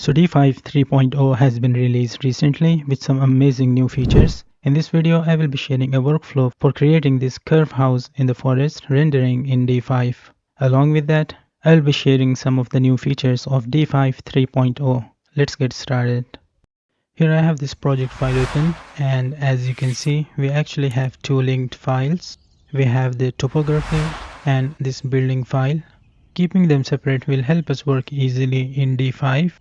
So D5 3.0 has been released recently with some amazing new features. In this video, I will be sharing a workflow for creating this curve house in the forest rendering in D5. Along with that, I will be sharing some of the new features of D5 3.0. Let's get started. Here I have this project file open, and as you can see, we actually have two linked files. We have the topography and this building file. Keeping them separate will help us work easily in D5.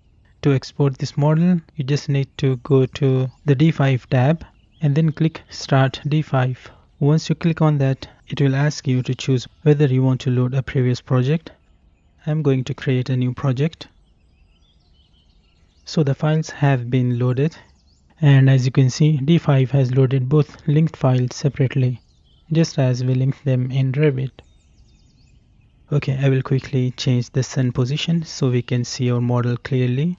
To export this model, you just need to go to the D5 tab and then click Start D5. Once you click on that, it will ask you to choose whether you want to load a previous project. I'm going to create a new project. So the files have been loaded, and as you can see, D5 has loaded both linked files separately, just as we linked them in Revit. Okay, I will quickly change the sun position so we can see our model clearly.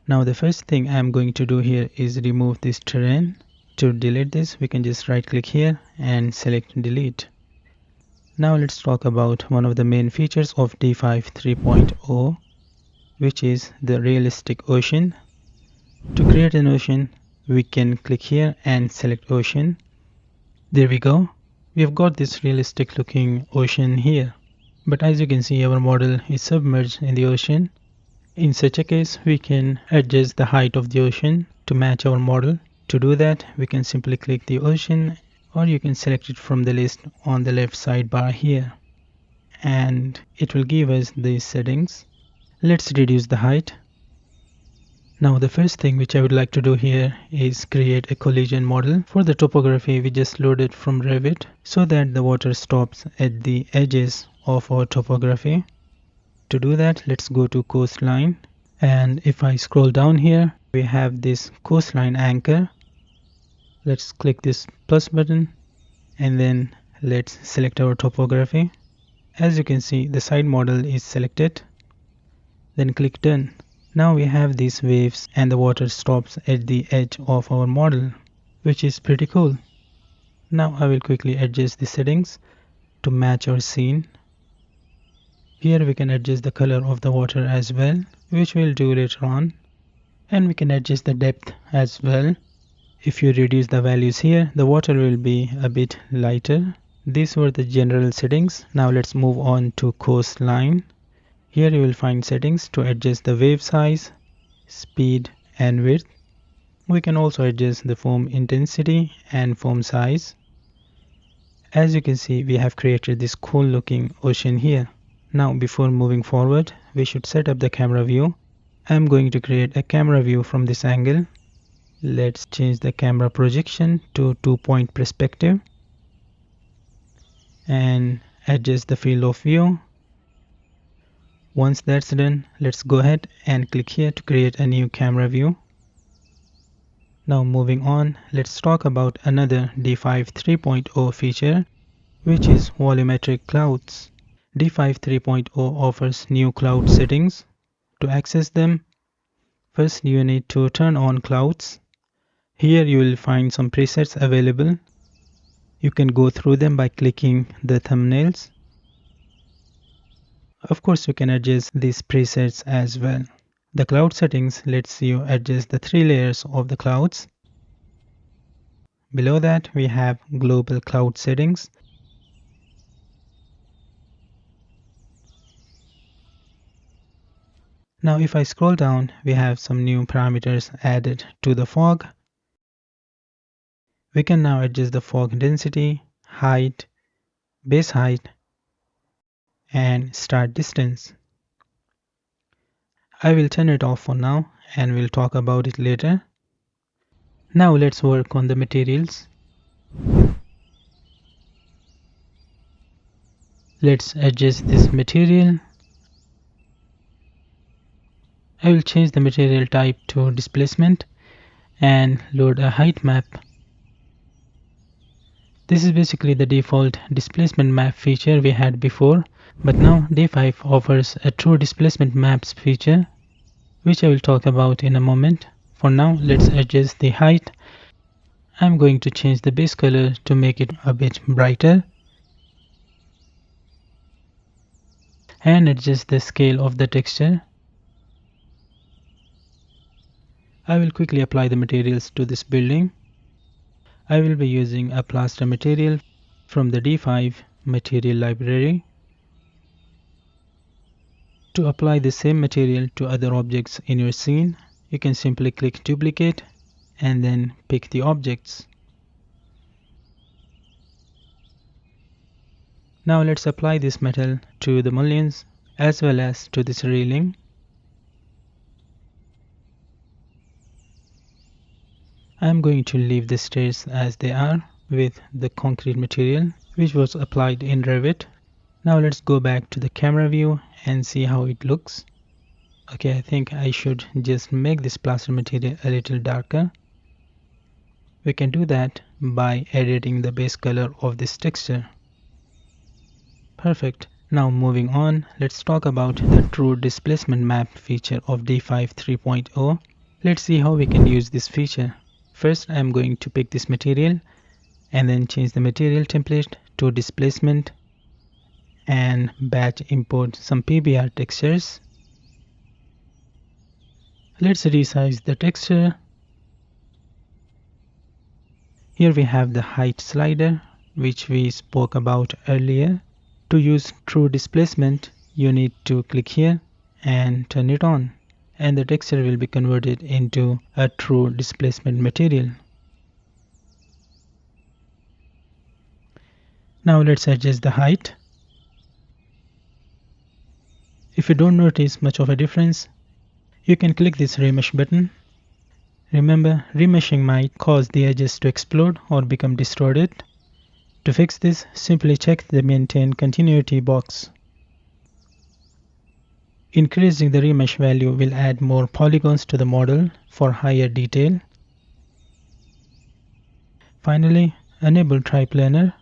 Now the first thing I'm going to do here is remove this terrain. To delete this, we can just right click here and select delete. Now let's talk about one of the main features of D5 3.0, which is the realistic ocean. To create an ocean, we can click here and select ocean. There we go. We have got this realistic looking ocean here. But as you can see, our model is submerged in the ocean. In such a case, we can adjust the height of the ocean to match our model. To do that, we can simply click the ocean, or you can select it from the list on the left sidebar here. And it will give us these settings. Let's reduce the height. Now the first thing which I would like to do here is create a collision model. For the topography, we just loaded from Revit so that the water stops at the edges of our topography. To do that, let's go to coastline, and if I scroll down here, we have this coastline anchor. Let's click this plus button and then let's select our topography. As you can see, the side model is selected. Then click done. Now we have these waves and the water stops at the edge of our model, which is pretty cool. Now I will quickly adjust the settings to match our scene. Here we can adjust the color of the water as well, which we'll do later on. And we can adjust the depth as well. If you reduce the values here, the water will be a bit lighter. These were the general settings. Now let's move on to coastline. Here you will find settings to adjust the wave size, speed and width. We can also adjust the foam intensity and foam size. As you can see, we have created this cool looking ocean here. Now before moving forward, we should set up the camera view. I'm going to create a camera view from this angle. Let's change the camera projection to 2-point perspective and adjust the field of view. Once that's done, let's go ahead and click here to create a new camera view. Now moving on, let's talk about another D5 3.0 feature, which is Volumetric Clouds. D5 3.0 offers new cloud settings. To access them, first you need to turn on clouds. Here you will find some presets available. You can go through them by clicking the thumbnails. Of course, you can adjust these presets as well. The cloud settings lets you adjust the 3 layers of the clouds. Below that, we have global cloud settings. Now if I scroll down, we have some new parameters added to the fog. We can now adjust the fog density, height, base height, and start distance. I will turn it off for now and we'll talk about it later. Now let's work on the materials. Let's adjust this material. I will change the material type to displacement and load a height map. This is basically the default displacement map feature we had before, but now D5 offers a true displacement maps feature, which I will talk about in a moment. For now, let's adjust the height. I'm going to change the base color to make it a bit brighter and adjust the scale of the texture. I will quickly apply the materials to this building. I will be using a plaster material from the D5 material library. To apply the same material to other objects in your scene, you can simply click duplicate and then pick the objects. Now let's apply this metal to the mullions as well as to this railing. I am going to leave the stairs as they are with the concrete material which was applied in Revit. Now let's go back to the camera view and see how it looks. Okay, I think I should just make this plaster material a little darker. We can do that by editing the base color of this texture. Perfect. Now moving on, let's talk about the true displacement map feature of D5 3.0. Let's see how we can use this feature. First, I am going to pick this material and then change the material template to displacement and batch import some PBR textures. Let's resize the texture. Here we have the height slider which we spoke about earlier. To use true displacement, you need to click here and turn it on, and the texture will be converted into a true displacement material. Now let's adjust the height. If you don't notice much of a difference, you can click this remesh button. Remember, remeshing might cause the edges to explode or become distorted. To fix this, simply check the maintain continuity box. Increasing the remesh value will add more polygons to the model for higher detail. Finally, enable triplanar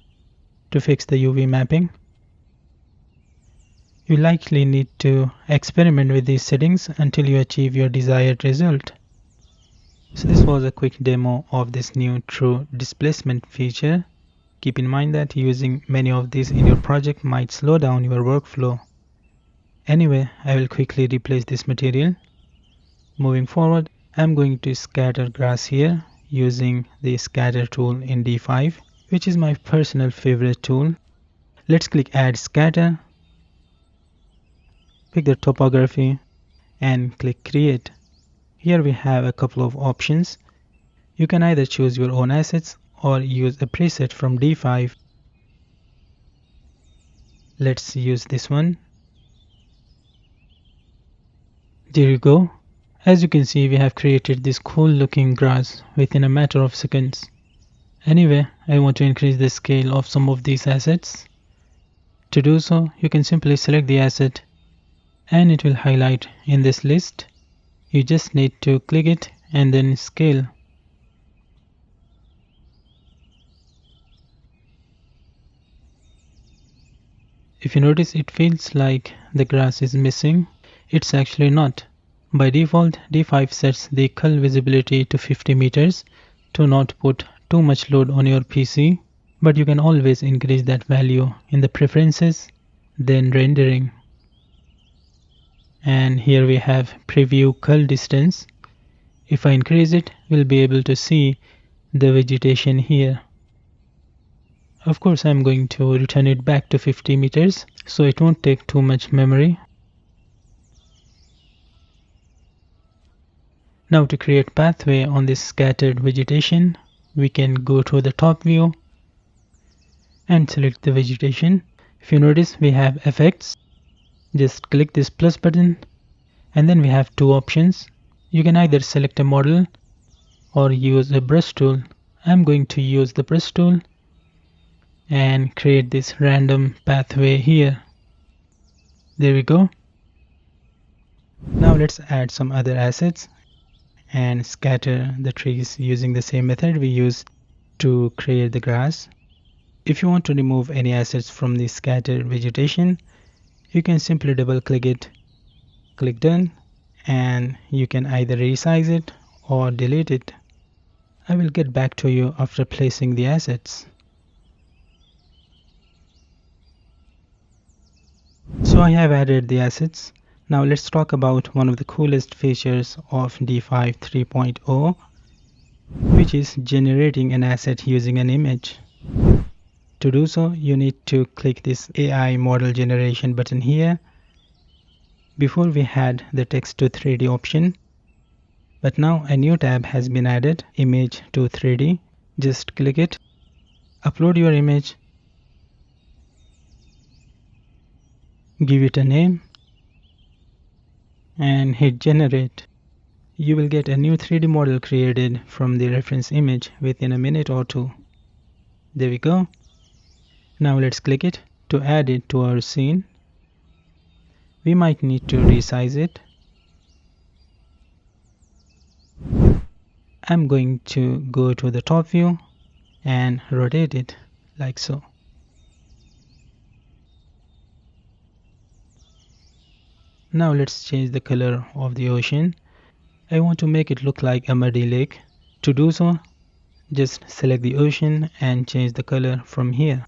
to fix the UV mapping. You likely need to experiment with these settings until you achieve your desired result. So this was a quick demo of this new true displacement feature. Keep in mind that using many of these in your project might slow down your workflow. Anyway, I will quickly replace this material. Moving forward, I am going to scatter grass here using the scatter tool in D5, which is my personal favorite tool. Let's click add scatter, pick the topography and click create. Here we have a couple of options. You can either choose your own assets or use a preset from D5. Let's use this one. There you go. As you can see, we have created this cool looking grass within a matter of seconds. Anyway, I want to increase the scale of some of these assets. To do so, you can simply select the asset and it will highlight in this list. You just need to click it and then scale. If you notice, it feels like the grass is missing. It's actually not. By default, D5 sets the cull visibility to 50 meters to not put too much load on your PC, but you can always increase that value in the preferences, then rendering. And here we have preview cull distance. If I increase it, we'll be able to see the vegetation here. Of course, I'm going to return it back to 50 meters, so it won't take too much memory. Now to create pathway on this scattered vegetation, we can go to the top view and select the vegetation. If you notice, we have effects. Just click this plus button and then we have two options. You can either select a model or use a brush tool. I'm going to use the brush tool and create this random pathway here. There we go. Now let's add some other assets and scatter the trees using the same method we used to create the grass. If you want to remove any assets from the scattered vegetation, you can simply double click it, click done, and you can either resize it or delete it. I will get back to you after placing the assets. So I have added the assets. Now let's talk about one of the coolest features of D5 3.0, which is generating an asset using an image. To do so, you need to click this AI model generation button here. Before we had the text to 3D option, but now a new tab has been added, image to 3D. Just click it, upload your image, give it a name, and hit generate. You will get a new 3D model created from the reference image within a minute or two. There we go. Now let's click it to add it to our scene. We might need to resize it. I'm going to go to the top view and rotate it like so. Now let's change the color of the ocean. I want to make it look like a muddy lake. To do so, just select the ocean and change the color from here.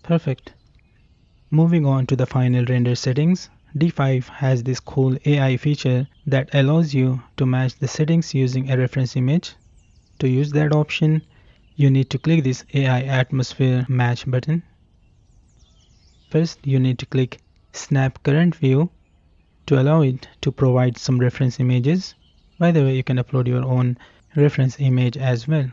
Perfect. Moving on to the final render settings, D5 has this cool AI feature that allows you to match the settings using a reference image. To use that option, you need to click this AI atmosphere match button. First, you need to click Snap Current View to allow it to provide some reference images. By the way, you can upload your own reference image as well.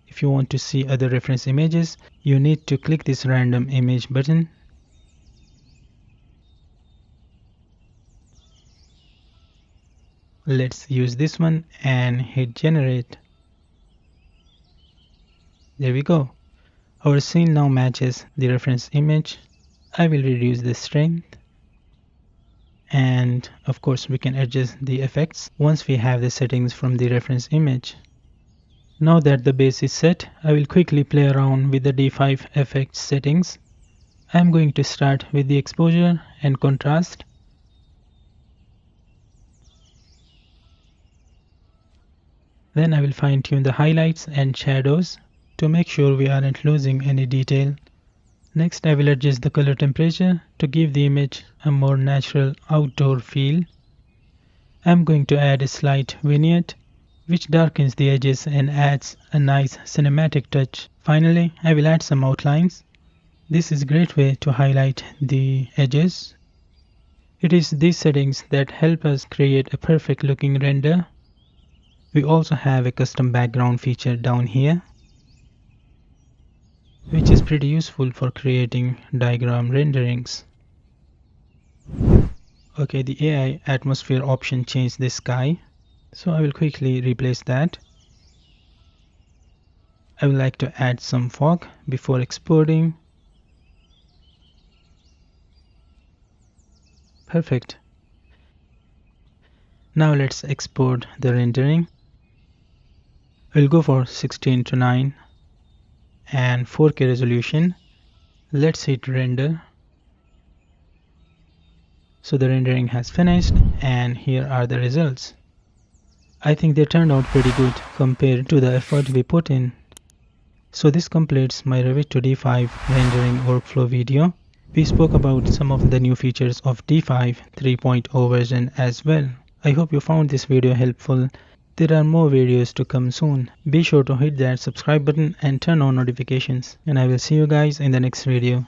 If you want to see other reference images, you need to click this random image button. Let's use this one and hit generate. There we go. Our scene now matches the reference image. I will reduce the strength. And of course we can adjust the effects once we have the settings from the reference image. Now that the base is set, I will quickly play around with the D5 effects settings. I am going to start with the exposure and contrast. Then I will fine tune the highlights and shadows to make sure we aren't losing any detail. Next, I will adjust the color temperature to give the image a more natural outdoor feel. I'm going to add a slight vignette which darkens the edges and adds a nice cinematic touch. Finally, I will add some outlines. This is a great way to highlight the edges. It is these settings that help us create a perfect looking render. We also have a custom background feature down here, which is pretty useful for creating diagram renderings. Okay, the AI atmosphere option changed the sky, so I will quickly replace that. I would like to add some fog before exporting. Perfect. Now let's export the rendering. We'll go for 16:9 and 4K resolution. Let's hit render. So the rendering has finished and here are the results. I think they turned out pretty good compared to the effort we put in. So this completes my Revit to D5 rendering workflow video. We spoke about some of the new features of D5 3.0 version as well. I hope you found this video helpful. There are more videos to come soon. Be sure to hit that subscribe button and turn on notifications. And I will see you guys in the next video.